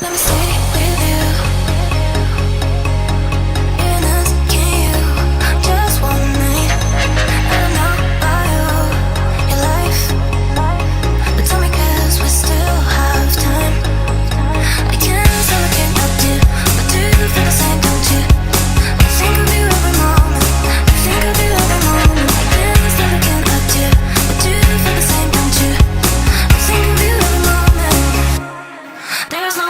Let me stay with you. In us, can you? Just one night. I don't know about you, your life, but tell me 'cause we still have time. I can't say I can't help you, but do you feel the same, don't you? I think of you every moment. I think of you every moment. I can't say I can't help you, but do you feel the same, don't you? I think of you every moment. There's no